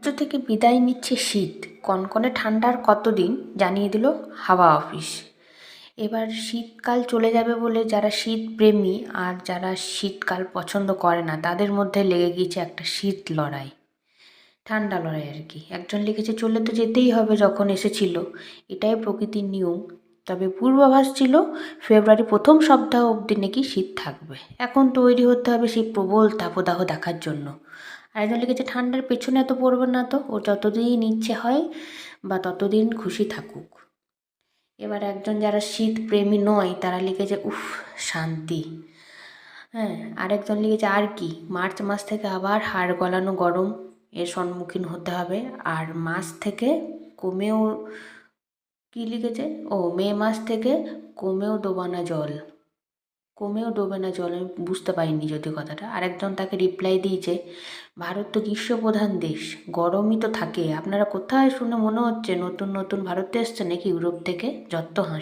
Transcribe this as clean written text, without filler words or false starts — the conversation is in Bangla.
সমুদ্র থেকে বিদায় নিচ্ছে শীত, কনকনে ঠান্ডার কতদিন জানিয়ে দিল হাওয়া অফিস। এবার শীতকাল চলে যাবে বলে যারা শীত প্রেমী আর যারা শীতকাল পছন্দ করে না তাদের মধ্যে লেগে গিয়েছে একটা শীত লড়াই, ঠান্ডা লড়াই আর কি। একজন লিখেছে চলে তো যেতেই হবে, যখন এসেছিল এটাই প্রকৃতির নিয়ম। তবে পূর্বাভাস ছিল ফেব্রুয়ারি প্রথম সপ্তাহ অবধি নাকি শীত থাকবে। এখন তৈরি হতে হবে সেই প্রবল তাপদাহ দেখার জন্য। আরেকজন লিখেছে ঠান্ডার পেছনে এত পড়বে না তো, ও যতদিন ইচ্ছে হয় বা ততদিন খুশি থাকুক। এবার একজন যারা শীত প্রেমী নয় তারা লিখেছে উফ শান্তি। হ্যাঁ, আরেকজন লিখেছে আর কি, মার্চ মাস থেকে আবার হাড় গলানো গরম এর সম্মুখীন হতে হবে। আর মাস থেকে কমেও, কি লিখেছে, ও মে মাস থেকে কমেও ডোবে না জল। আমি বুঝতে পারিনি যদি কথাটা। আরেকজন তাকে রিপ্লাই দিয়েছে ভারত তো গ্রীষ্মপ্রধান দেশ, গরমই তো থাকে। আপনারা কোথায় শুনে মনে হচ্ছে নতুন নতুন ভারতে এসছে নাকি ইউরোপ থেকে, যত হাসি।